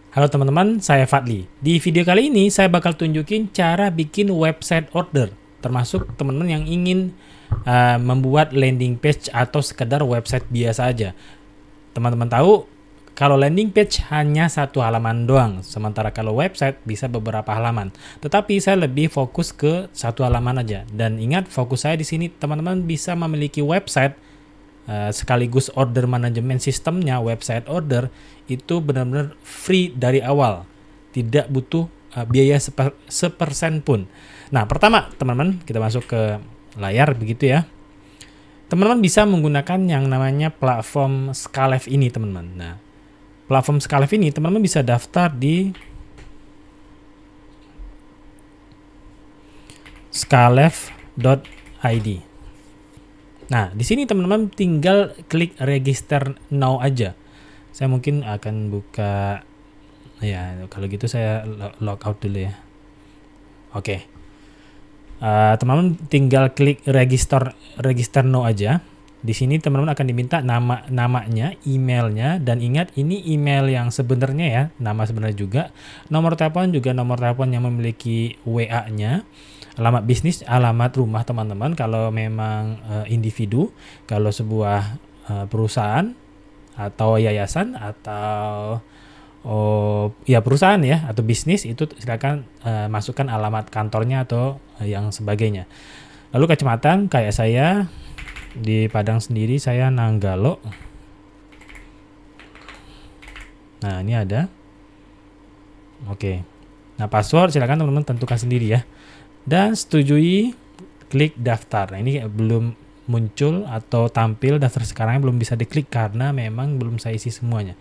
Halo teman-teman, saya Fadli. Di video kali ini saya bakal tunjukin cara bikin website order, termasuk teman-teman yang ingin membuat landing page atau sekedar website biasa aja. Teman-teman tahu kalau landing page hanya satu halaman doang, sementara kalau website bisa beberapa halaman. Tetapi saya lebih fokus ke satu halaman aja. Dan ingat, fokus saya di sini teman-teman bisa memiliki website sekaligus order manajemen sistemnya. Website order itu benar-benar free dari awal, tidak butuh biaya sepersen pun. Nah, pertama teman-teman, kita masuk ke layar begitu ya. Teman-teman bisa menggunakan yang namanya platform Scalef ini teman-teman. Nah, platform Scalef ini teman-teman bisa daftar di scalef.id. Nah, di sini teman-teman tinggal klik register now aja. Saya mungkin akan buka, ya kalau gitu saya log out dulu ya. Oke. Teman-teman tinggal klik register now aja. Di sini teman-teman akan diminta namanya, emailnya, dan ingat ini email yang sebenarnya ya, nama sebenarnya juga, nomor telepon juga nomor telepon yang memiliki WA-nya, alamat bisnis, alamat rumah teman-teman kalau memang individu, kalau sebuah perusahaan atau yayasan atau ya perusahaan ya atau bisnis, itu silakan masukkan alamat kantornya atau yang sebagainya. Lalu kecamatan kayak saya di Padang sendiri, saya Nanggalo. Nah, ini ada. Oke. Nah, password silakan teman-teman tentukan sendiri ya. Dan setujui, klik daftar. Nah, ini belum muncul atau tampil daftar sekarang, belum bisa diklik karena memang belum saya isi semuanya.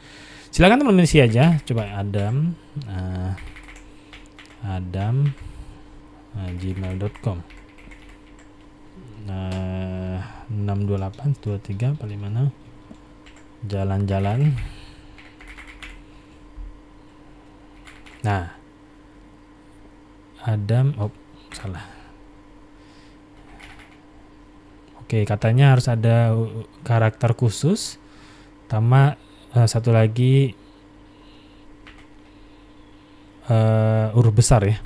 Silakan teman-teman isi aja. Coba Adam gmail.com 62823 paling mana jalan-jalan. Nah, Adam, salah. Oke, katanya harus ada karakter khusus, sama satu lagi huruf besar ya.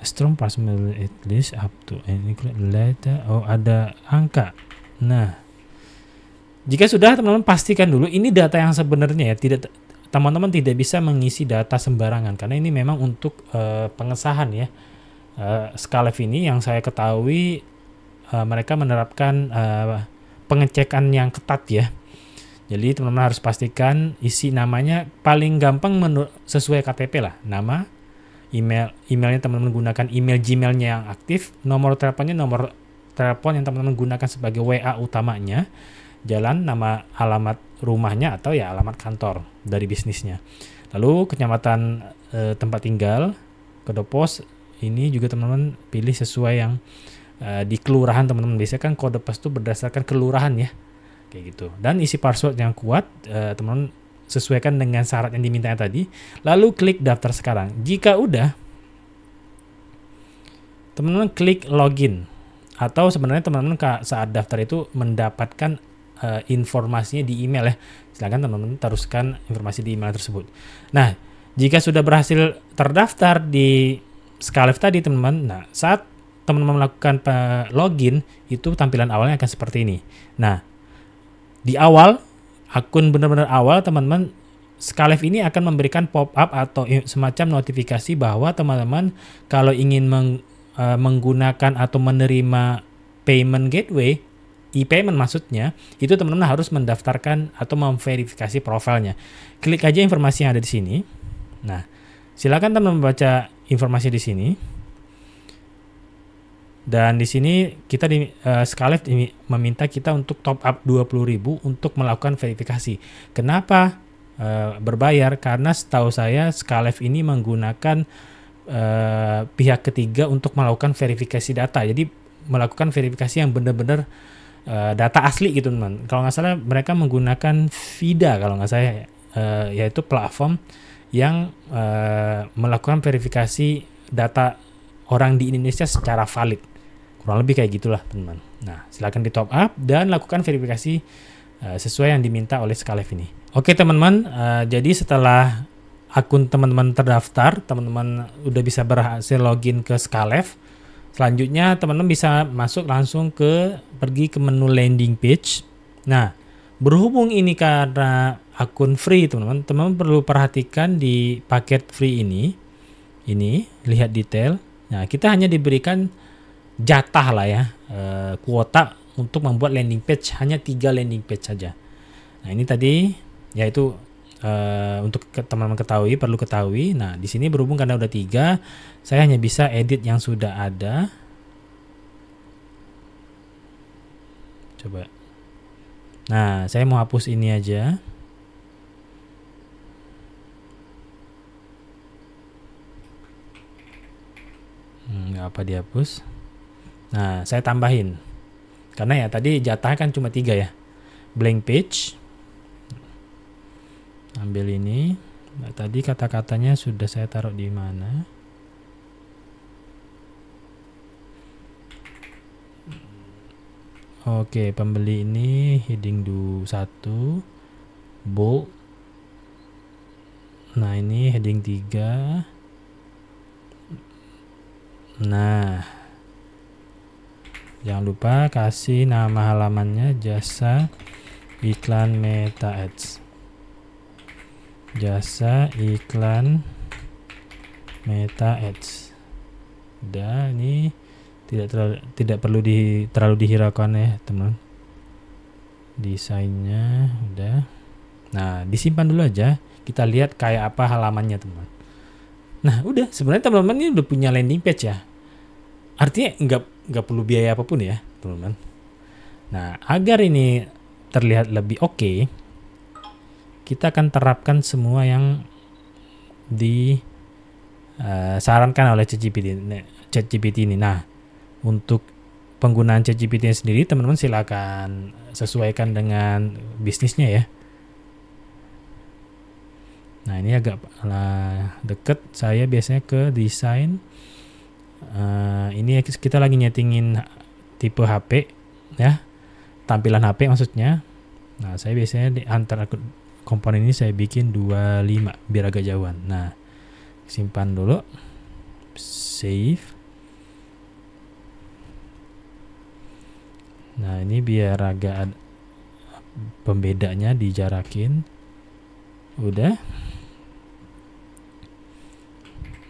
A strong password at least up to include letter. Oh, ada angka. Nah, jika sudah, teman-teman pastikan dulu ini data yang sebenarnya ya. Teman-teman tidak bisa mengisi data sembarangan karena ini memang untuk pengesahan ya. Scalef ini yang saya ketahui mereka menerapkan pengecekan yang ketat ya. Jadi teman-teman harus pastikan isi namanya paling gampang sesuai KTP lah. Nama, emailnya teman-teman gunakan email Gmailnya yang aktif, nomor teleponnya nomor telepon yang teman-teman gunakan sebagai WA utamanya, jalan, nama, alamat rumahnya atau ya alamat kantor dari bisnisnya. Lalu kecamatan tempat tinggal, kode pos, ini juga teman-teman pilih sesuai yang di kelurahan teman-teman. Biasanya kan kode pos itu berdasarkan kelurahan ya, kayak gitu. Dan isi password yang kuat, teman-teman sesuaikan dengan syarat yang dimintanya tadi. Lalu klik daftar sekarang. Jika udah, teman-teman klik login. Atau sebenarnya teman-teman saat daftar itu mendapatkan informasinya di email ya. Silakan teman-teman teruskan informasi di email tersebut. Nah, jika sudah berhasil terdaftar di Scalef tadi teman-teman, nah saat teman-teman melakukan login, itu tampilan awalnya akan seperti ini. Nah, di awal akun benar-benar awal teman-teman, Scalef ini akan memberikan pop-up atau semacam notifikasi bahwa teman-teman kalau ingin menggunakan atau menerima payment gateway, e-payment maksudnya, itu teman-teman harus mendaftarkan atau memverifikasi profilnya. Klik aja informasi yang ada di sini. Nah, silakan teman-teman baca informasi di sini. Dan di sini kita di Scalef meminta kita untuk top up 20.000 untuk melakukan verifikasi. Kenapa berbayar? Karena setahu saya Scalef ini menggunakan pihak ketiga untuk melakukan verifikasi data. Jadi melakukan verifikasi yang benar-benar data asli gitu teman. Kalau nggak salah mereka menggunakan Vida kalau nggak salah, yaitu platform yang melakukan verifikasi data orang di Indonesia secara valid. Kurang lebih kayak gitulah teman-teman. Nah, silakan di top up dan lakukan verifikasi sesuai yang diminta oleh Skalef ini. Oke teman-teman, jadi setelah akun teman-teman terdaftar, teman-teman udah bisa berhasil login ke Skalef. Selanjutnya teman-teman bisa masuk langsung pergi ke menu landing page. Nah, berhubung ini karena akun free teman-teman, teman-teman perlu perhatikan di paket free ini lihat detail. Nah, kita hanya diberikan jatah lah ya, kuota untuk membuat landing page, hanya 3 landing page saja. Nah, ini tadi yaitu untuk teman-teman perlu ketahui. Nah, di sini berhubung karena udah 3, saya hanya bisa edit yang sudah ada. Coba. Nah, saya mau hapus ini aja. Nggak apa dihapus. Nah, saya tambahin. Karena ya tadi jatah kan cuma 3 ya. Blank page. Ambil ini. Nah, tadi kata-katanya sudah saya taruh di mana? Oke, pembeli ini heading 1, bold. Nah, ini heading 3. Nah, jangan lupa kasih nama halamannya jasa iklan Meta Ads. Jasa iklan Meta Ads. Udah, ini tidak perlu terlalu dihiraukan ya teman. Desainnya udah. Nah, disimpan dulu aja. Kita lihat kayak apa halamannya teman. Nah, udah, sebenarnya teman-teman ini udah punya landing page ya. Artinya nggak perlu biaya apapun ya teman-teman. Nah, agar ini terlihat lebih oke, kita akan terapkan semua yang disarankan oleh ChatGPT ini. Nah, untuk penggunaan ChatGPT sendiri, teman-teman silakan sesuaikan dengan bisnisnya ya. Nah, ini agak deket. Saya biasanya ke desain. Ini kita lagi nyetingin tipe HP ya, tampilan HP maksudnya. Nah, saya biasanya di antara komponen ini saya bikin 25 biar agak jauhan. Nah, simpan dulu, save. Nah, ini biar agak pembedanya dijarakin. Udah.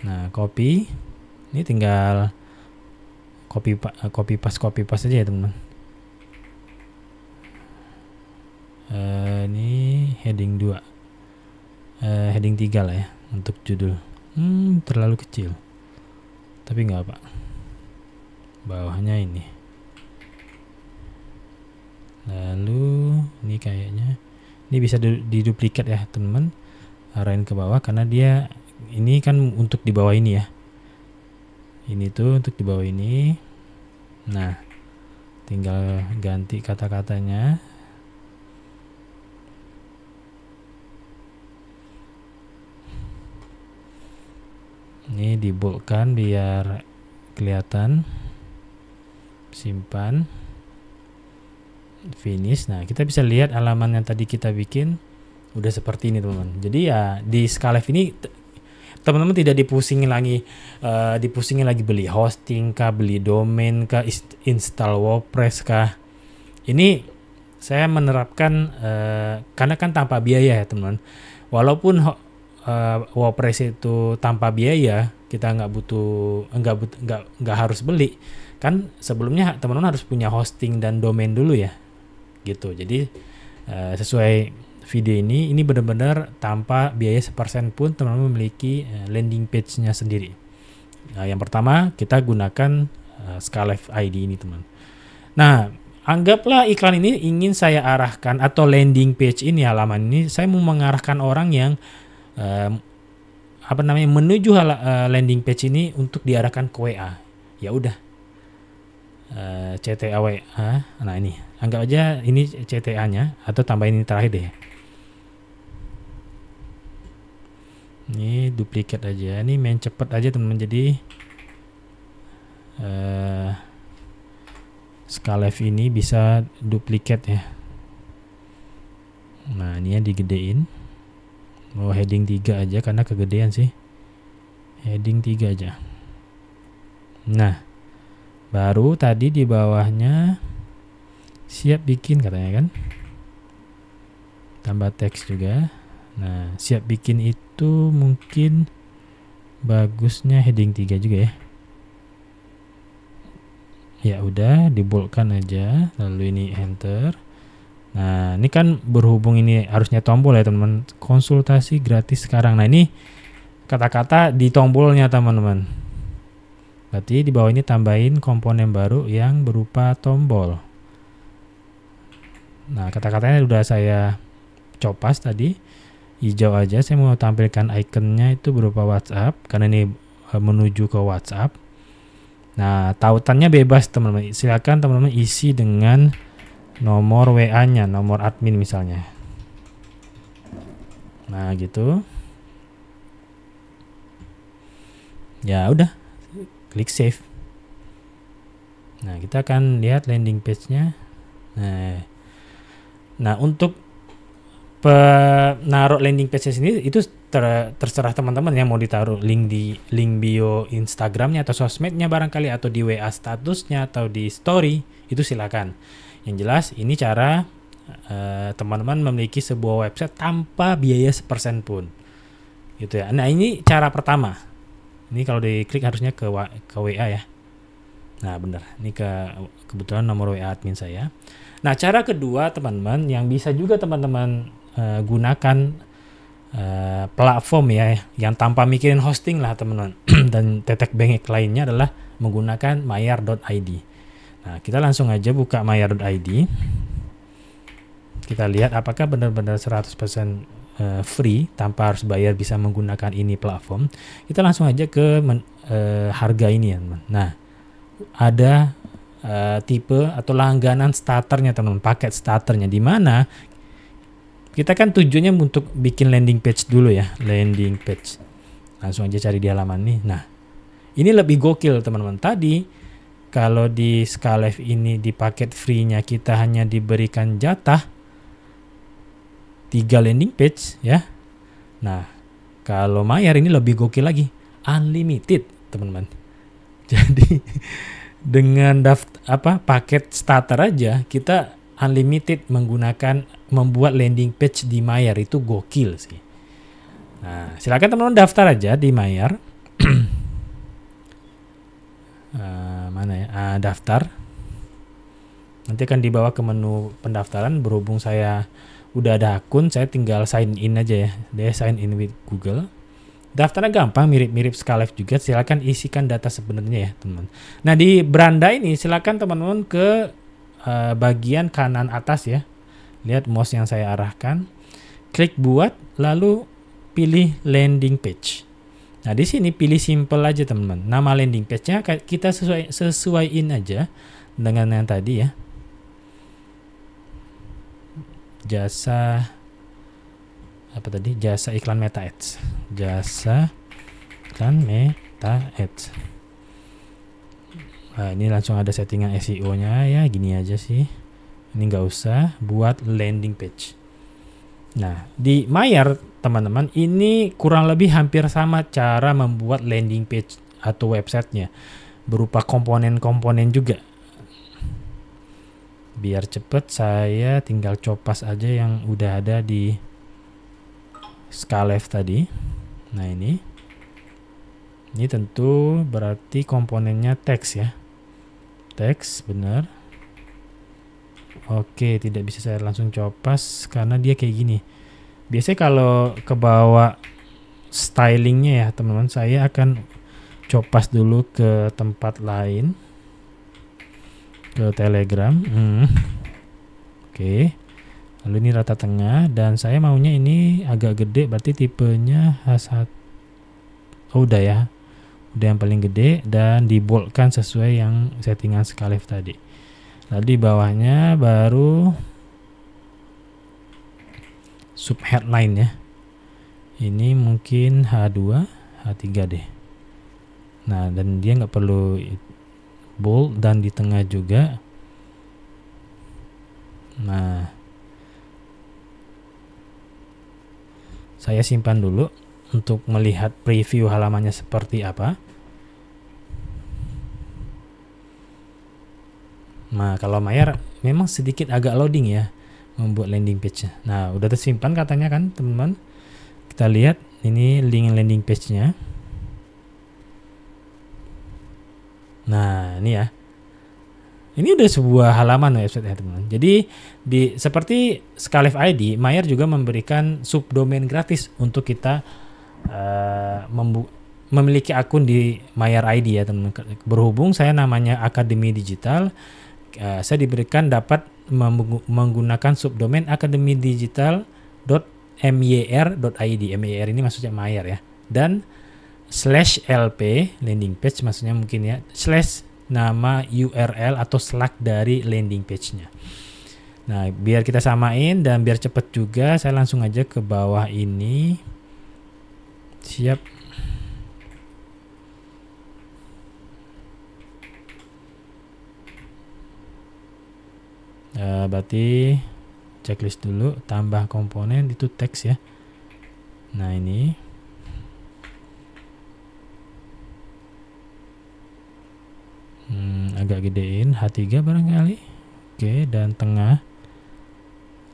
Nah, copy. Ini tinggal copy paste aja ya teman-teman. Ini heading 2, heading 3 lah ya untuk judul. Terlalu kecil, tapi nggak apa. Bawahnya ini. Lalu ini kayaknya ini bisa diduplikat ya teman-teman. Arahin ke bawah karena dia ini kan untuk di bawah ini ya. Ini tuh untuk di bawah ini. Nah, tinggal ganti kata-katanya. Ini diboldkan biar kelihatan. Simpan. Finish. Nah, kita bisa lihat halaman yang tadi kita bikin udah seperti ini teman-teman. Jadi ya di Skalef ini teman-teman tidak dipusingin lagi beli hosting kah, beli domain kah, install WordPress kah. Ini saya menerapkan karena kan tanpa biaya ya teman-teman. Walaupun WordPress itu tanpa biaya, kita nggak harus beli. Kan sebelumnya teman-teman harus punya hosting dan domain dulu ya. Gitu. Jadi sesuai video ini benar-benar tanpa biaya 1% pun teman-teman memiliki landing page-nya sendiri. Nah, yang pertama kita gunakan Skalef ID ini teman. Nah, anggaplah iklan ini ingin saya arahkan atau landing page ini, halaman ini saya mau mengarahkan orang yang menuju landing page ini untuk diarahkan ke WA. Ya udah. CTA WA. Nah, ini anggap aja ini CTA-nya atau tambahin ini terakhir deh. Ini duplikat aja. Ini main cepet aja teman-teman. Jadi Skalef ini bisa duplikat ya. Nah, ini yang digedein. Heading 3 aja karena kegedean sih. Heading 3 aja. Nah, baru tadi di bawahnya siap bikin katanya kan. Tambah teks juga. Nah, siap bikin itu mungkin bagusnya heading 3 juga ya. Ya udah, diboldkan aja. Lalu ini enter. Nah, ini kan berhubung ini harusnya tombol ya teman-teman. Konsultasi gratis sekarang. Nah, ini kata-kata di tombolnya teman-teman. Berarti di bawah ini tambahin komponen baru yang berupa tombol. Nah, kata-katanya udah saya copas tadi. Hijau aja, saya mau tampilkan ikonnya itu berupa WhatsApp. Karena ini menuju ke WhatsApp. Nah, tautannya bebas teman-teman. Silakan teman-teman isi dengan nomor WA-nya, nomor admin misalnya. Nah, gitu. Ya udah, klik save. Nah, kita akan lihat landing page-nya. Nah, untuk naruh landing page sendiri itu terserah teman-teman yang mau ditaruh link di link bio Instagramnya atau sosmednya barangkali, atau di WA statusnya atau di story, itu silakan. Yang jelas ini cara teman-teman memiliki sebuah website tanpa biaya 1% pun, gitu ya. Nah, ini cara pertama. Ini kalau diklik harusnya ke WA ya. Nah, benar. Ini kebetulan nomor WA admin saya. Nah, cara kedua teman-teman yang bisa juga teman-teman gunakan platform ya yang tanpa mikirin hosting lah teman-teman dan tetek bengek lainnya adalah menggunakan mayar.id. Nah, kita langsung aja buka mayar.id. Kita lihat apakah benar-benar 100% free tanpa harus bayar bisa menggunakan ini platform. Kita langsung aja ke harga ini ya teman. Nah, ada tipe atau langganan starternya teman-teman, paket starternya, di mana kita kan tujuannya untuk bikin landing page dulu ya, landing page. Langsung aja cari di halaman nih. Nah, ini lebih gokil teman-teman. Tadi kalau di Skylive ini di paket free-nya kita hanya diberikan jatah 3 landing page ya. Nah, kalau Mayar ini lebih gokil lagi, unlimited teman-teman. Jadi dengan paket starter aja kita unlimited membuat landing page di Mayar, itu gokil sih. Nah, silakan teman-teman daftar aja di Mayar. Mana ya? Daftar. Nanti akan dibawa ke menu pendaftaran. Berhubung saya udah ada akun, saya tinggal sign in aja ya. Dia sign in with Google. Daftarnya gampang, mirip-mirip Skylive juga. Silakan isikan data sebenarnya ya, teman-teman. Nah, di beranda ini silakan teman-teman ke bagian kanan atas ya. Lihat mouse yang saya arahkan. Klik buat, lalu pilih landing page. Nah, di sini pilih simple aja teman-teman. Nama landing page-nya kita sesuaiin aja dengan yang tadi ya. Jasa iklan Meta Ads. Jasa iklan Meta Ads. Nah, ini langsung ada settingan SEO-nya ya, gini aja sih. Ini nggak usah buat landing page. Nah, di Mayar teman-teman ini kurang lebih hampir sama cara membuat landing page atau websitenya, berupa komponen-komponen juga. Biar cepet saya tinggal copas aja yang udah ada di Skylive tadi. Nah, ini tentu berarti komponennya teks ya, teks bener. Oke, tidak bisa saya langsung copas karena dia kayak gini. Biasanya kalau ke bawah stylingnya ya teman-teman, saya akan copas dulu ke tempat lain, ke Telegram. Oke. Lalu ini rata tengah dan saya maunya ini agak gede, berarti tipenya H1. Oh, udah ya. Udah yang paling gede dan diboldkan sesuai yang settingan Skylive tadi. Lalu di bawahnya baru sub headline ya. Ini mungkin H2, H3 deh. Nah, dan dia nggak perlu bold dan di tengah juga. Nah, Saya simpan dulu untuk melihat preview halamannya seperti apa. Nah, kalau Mayer memang sedikit agak loading ya membuat landing page-nya. Nah, udah tersimpan katanya kan, teman-teman. Kita lihat ini link landing page-nya. Nah, ini ya. Ini udah sebuah halaman website ya, teman-teman. Jadi seperti Scalef ID, Mayer juga memberikan subdomain gratis untuk kita memiliki akun di Mayer ID ya, teman-teman. Berhubung saya namanya Akademi Digital, saya diberikan dapat menggunakan subdomain akademidigital.mayer.id. Mayer ini maksudnya Mayer ya. Dan /lp landing page maksudnya mungkin ya, nama URL atau slug dari landing page-nya. Nah, biar kita samain dan biar cepet juga, saya langsung aja ke bawah ini. Siap. Berarti checklist dulu, tambah komponen itu teks ya. Nah, ini agak gedein H3 barangkali. Oke, dan tengah.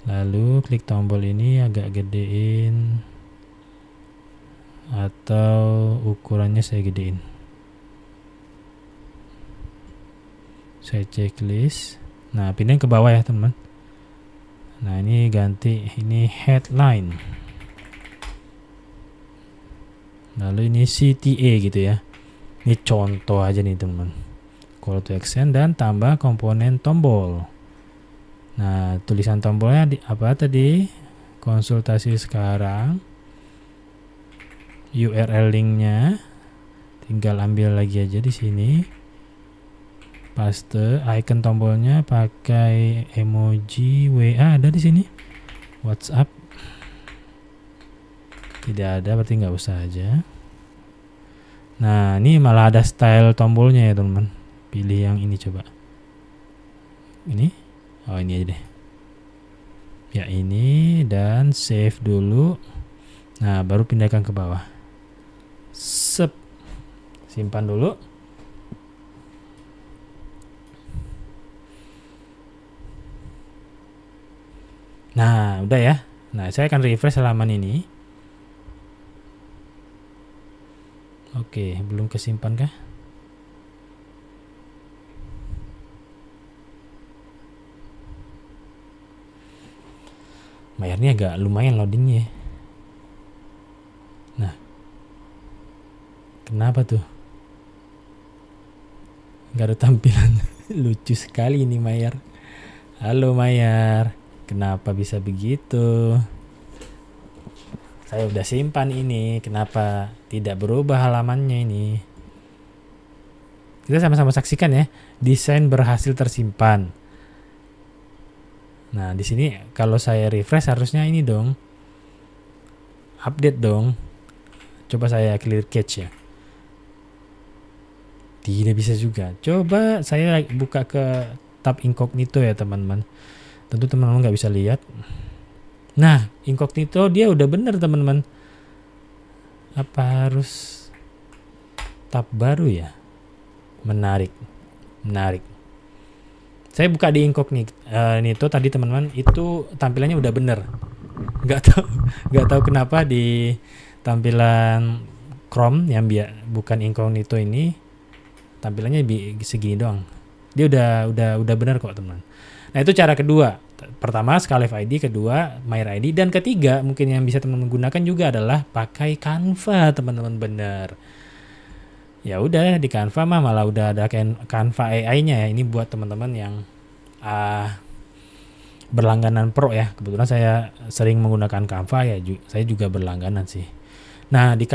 Lalu klik tombol ini agak gedein atau ukurannya saya gedein. Saya checklist. Nah, pindahin ke bawah ya, teman-teman. Nah, ini ganti, ini headline. Lalu ini CTA gitu ya. Ini contoh aja nih, teman-teman. Call to action dan tambah komponen tombol. Nah, tulisan tombolnya apa tadi? Konsultasi sekarang. URL linknya tinggal ambil lagi aja di sini. Paste icon tombolnya pakai emoji WA ada di sini. WhatsApp tidak ada, berarti nggak usah aja. Nah, ini malah ada style tombolnya ya, teman-teman. Pilih yang ini coba. Ini, oh ini aja deh. Ya ini dan save dulu. Nah, baru pindahkan ke bawah. Simpan dulu. Nah, udah ya. Nah, saya akan refresh halaman ini. Oke, belum kesimpan kah? Mayarnya agak lumayan loadingnya. Nah, kenapa tuh? Gak ada tampilan. Lucu sekali ini Mayar. Halo Mayar. Kenapa bisa begitu? Saya udah simpan ini. Kenapa tidak berubah halamannya ini? Kita sama-sama saksikan ya. Desain berhasil tersimpan. Nah, di sini kalau saya refresh harusnya ini dong. Update dong. Coba saya clear cache ya. Tidak bisa juga. Coba saya buka ke tab incognito ya, teman-teman. Tentu teman-teman nggak bisa lihat. Nah, incognito dia udah bener, teman-teman. Apa harus tab baru ya? Menarik. Saya buka di incognito tadi, teman-teman, itu tampilannya udah bener. Nggak tahu kenapa di tampilan Chrome yang bukan incognito ini tampilannya segini doang. Dia udah benar kok, teman. Nah, itu cara kedua. Pertama Scalef ID, kedua Mayer ID, dan ketiga mungkin yang bisa teman-teman gunakan juga adalah pakai Canva, teman-teman. Bener. Ya udah, di Canva malah udah ada Canva AI-nya ya. Ini buat teman-teman yang berlangganan pro ya. Kebetulan saya sering menggunakan Canva ya, saya juga berlangganan sih. Nah, di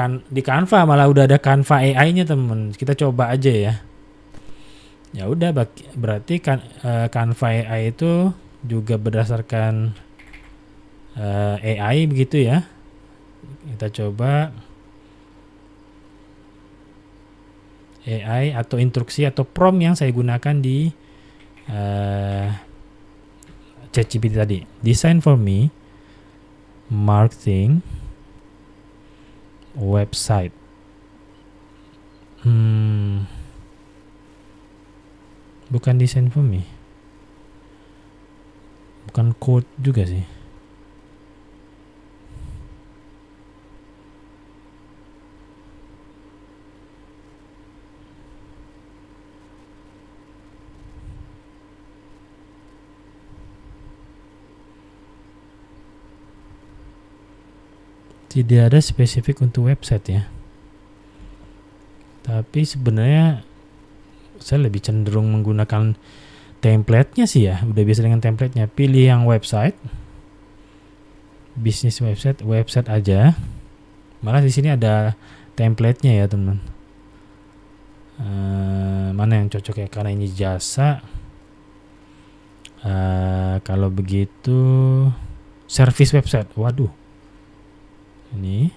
Canva malah udah ada Canva AI-nya, teman. Kita coba aja ya. Ya udah, berarti Canva AI itu juga berdasarkan AI begitu ya. Kita coba AI atau instruksi atau prompt yang saya gunakan di ChatGPT tadi. Design for me marketing website. Bukan design for me. Bukan code juga sih. Tidak ada spesifik untuk website ya. Tapi sebenarnya saya lebih cenderung menggunakan template-nya sih ya. Udah biasa dengan template-nya. Pilih yang website. Bisnis website aja. Malah di sini ada template-nya ya, teman. Mana yang cocok ya? Karena ini jasa. Kalau begitu service website. Waduh. Ini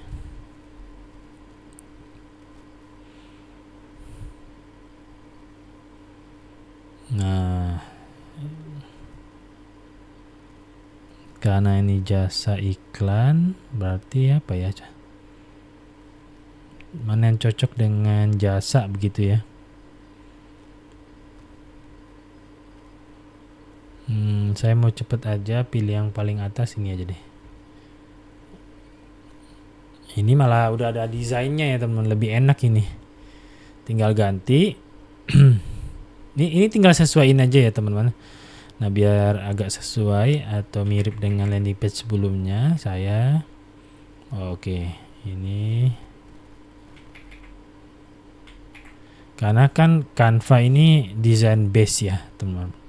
nah, karena ini jasa iklan, berarti apa ya? Mana yang cocok dengan jasa begitu ya? Saya mau cepet aja pilih yang paling atas ini aja deh. Ini malah udah ada desainnya ya teman, lebih enak ini. Tinggal ganti. ini tinggal sesuaiin aja ya teman-teman. Nah biar agak sesuai atau mirip dengan landing page sebelumnya saya. Oke, ini. Karena kan Canva ini design base ya teman-teman.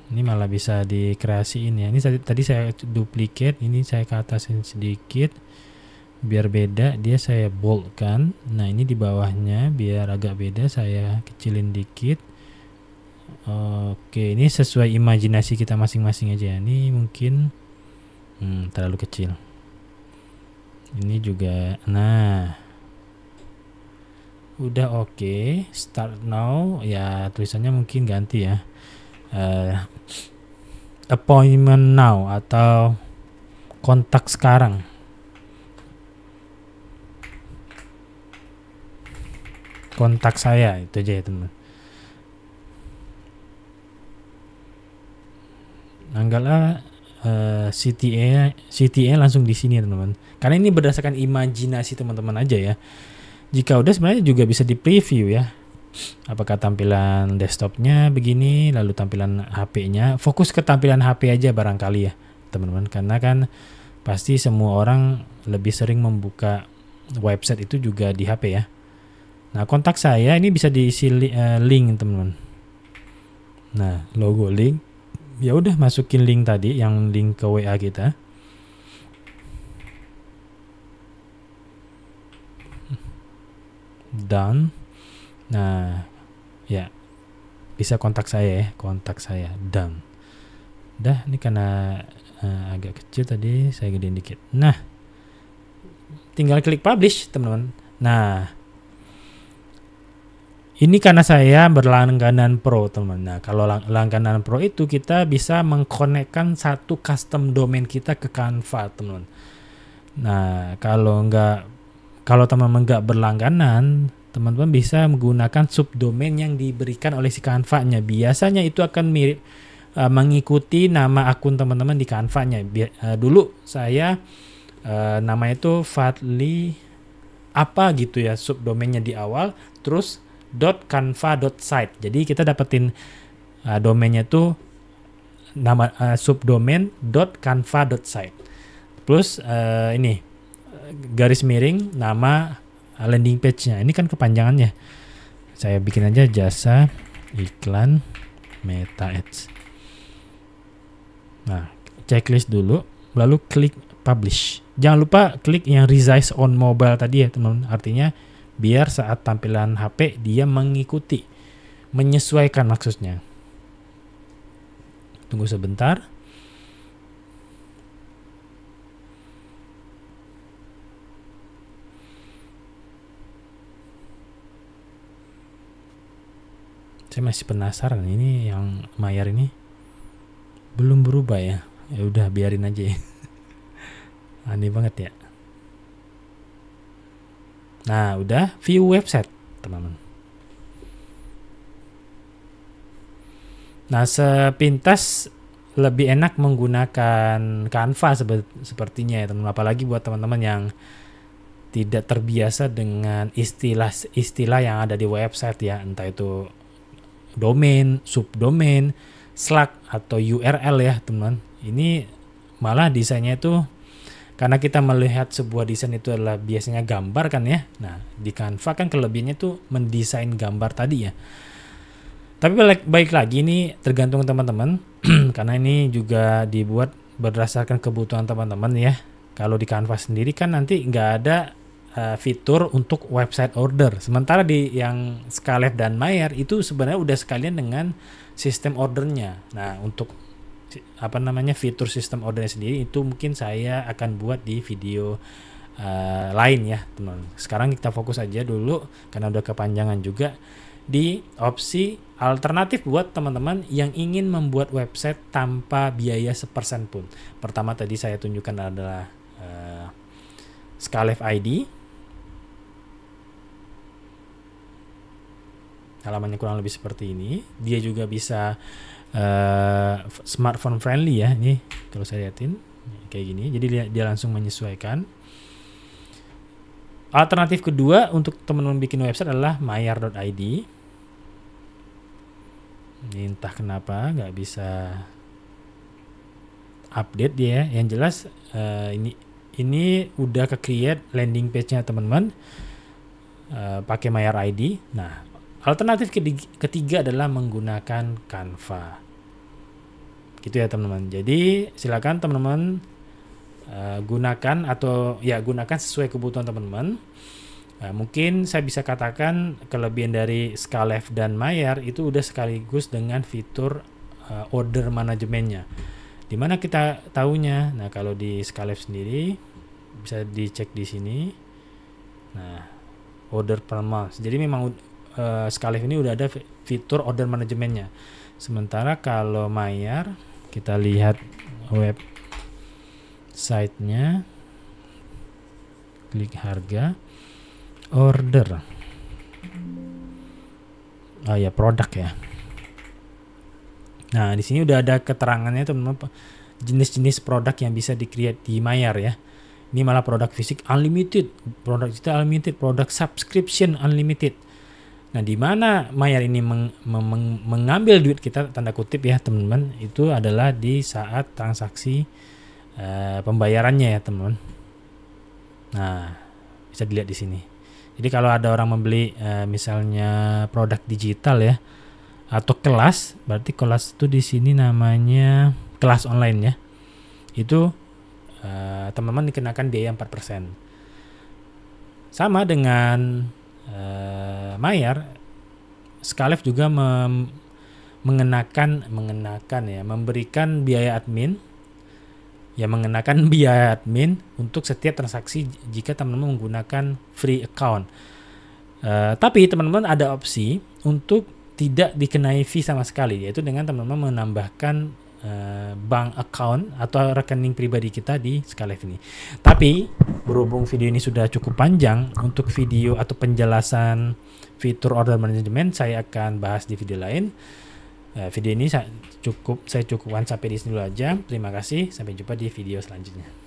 Ini malah bisa dikreasiin ya. Ini tadi saya duplicate, ini saya ke atasin sedikit biar beda, dia saya boldkan. Nah ini di bawahnya biar agak beda saya kecilin dikit. Oke, ini sesuai imajinasi kita masing-masing aja. Ini mungkin terlalu kecil. Ini juga, nah udah oke. Start now ya, tulisannya mungkin ganti ya. Appointment now atau kontak sekarang. Kontak saya itu aja ya teman. Anggaplah CTA langsung di sini teman-teman. Karena ini berdasarkan imajinasi teman-teman aja ya. Jika udah sebenarnya juga bisa di preview ya. Apakah tampilan desktopnya begini, lalu tampilan HP-nya. Fokus ke tampilan HP aja barangkali ya teman-teman. Karena kan pasti semua orang lebih sering membuka website itu juga di HP ya. Nah kontak saya ini bisa diisi link teman-teman. Nah logo link. Ya udah masukin link tadi, yang link ke WA kita. Done. Nah, ya bisa kontak saya ya, kontak saya done. Dah, ini karena agak kecil tadi, saya gedein dikit. Nah, tinggal klik publish teman-teman. Nah, ini karena saya berlangganan Pro teman-teman. Nah, kalau langganan Pro itu kita bisa mengkonekkan satu custom domain kita ke Canva teman-teman. Nah, kalau teman-teman nggak berlangganan, teman-teman bisa menggunakan subdomain yang diberikan oleh si Canva-nya. Biasanya itu akan mirip mengikuti nama akun teman-teman di Canva-nya. Dulu saya namanya itu Fadli apa gitu ya, subdomainnya di awal, terus .canva.site. Jadi kita dapetin domainnya itu nama subdomain .canva.site. Plus ini garis miring nama landing page-nya. Ini kan kepanjangannya. Saya bikin aja jasa iklan Meta Ads. Nah, checklist dulu, lalu klik publish. Jangan lupa klik yang resize on mobile tadi ya, teman-teman. Artinya biar saat tampilan HP dia mengikuti, menyesuaikan maksudnya. Tunggu sebentar. Saya masih penasaran, ini yang Mayer ini belum berubah ya. Ya udah biarin aja ya. Aneh banget ya. Nah, udah view website, teman-teman. Nah, sepintas lebih enak menggunakan Canva sepertinya ya, teman-teman. Apalagi buat teman-teman yang tidak terbiasa dengan istilah-istilah yang ada di website ya, entah itu domain, subdomain, slug atau URL ya, teman-teman. Ini malah desainnya itu, karena kita melihat sebuah desain itu adalah biasanya gambar kan ya. Nah, di Canva kan kelebihannya tuh mendesain gambar tadi ya. Tapi baik lagi ini tergantung teman-teman karena ini juga dibuat berdasarkan kebutuhan teman-teman ya. Kalau di Canva sendiri kan nanti nggak ada fitur untuk website order. Sementara di yang Skalef dan Mayer itu sebenarnya udah sekalian dengan sistem ordernya. Nah, untuk fitur sistem ordernya sendiri itu mungkin saya akan buat di video lain ya, teman. Sekarang kita fokus aja dulu karena udah kepanjangan juga di opsi alternatif buat teman-teman yang ingin membuat website tanpa biaya 1% pun. Pertama tadi saya tunjukkan adalah Skalef ID. Halamannya kurang lebih seperti ini. Dia juga bisa smartphone friendly ya. Ini kalau saya lihatin kayak gini. Jadi dia langsung menyesuaikan. Alternatif kedua untuk teman-teman bikin website adalah mayer.id. Ini entah kenapa nggak bisa update dia. Yang jelas ini udah ke create landing page-nya teman-teman pakai Mayer ID. Nah, alternatif ketiga adalah menggunakan Canva. Gitu ya teman-teman. Jadi silakan teman-teman gunakan sesuai kebutuhan teman-teman. Mungkin saya bisa katakan kelebihan dari Skalef dan Mayer itu udah sekaligus dengan fitur order manajemennya. Dimana kita tahunya? Nah, kalau di Skalef sendiri bisa dicek di sini. Nah, order per month. Jadi memang Skalef ini udah ada fitur order manajemennya. Sementara kalau Mayer, kita lihat website-nya, klik harga, order. Oh ya, produk ya. Nah, di sini udah ada keterangannya teman-teman, jenis-jenis produk yang bisa di-create di Mayer ya. Ini malah produk fisik unlimited, produk digital unlimited, produk subscription unlimited. Nah, di mana Mayer ini mengambil duit kita, tanda kutip ya teman-teman, itu adalah di saat transaksi pembayarannya ya teman-teman. Nah, bisa dilihat di sini. Jadi kalau ada orang membeli misalnya produk digital ya atau kelas, berarti kelas itu di sini namanya kelas online ya. Itu teman-teman dikenakan biaya 4%. Sama dengan Mayer, Skalef juga memberikan biaya admin. Ya, mengenakan biaya admin untuk setiap transaksi jika teman-teman menggunakan free account. Tapi teman-teman ada opsi untuk tidak dikenai fee sama sekali, yaitu dengan teman-teman menambahkan bank account atau rekening pribadi kita di Skalef ini. Tapi berhubung video ini sudah cukup panjang, untuk video atau penjelasan fitur order management saya akan bahas di video lain. Video ini saya cukupkan sampai di sini dulu aja. Terima kasih, sampai jumpa di video selanjutnya.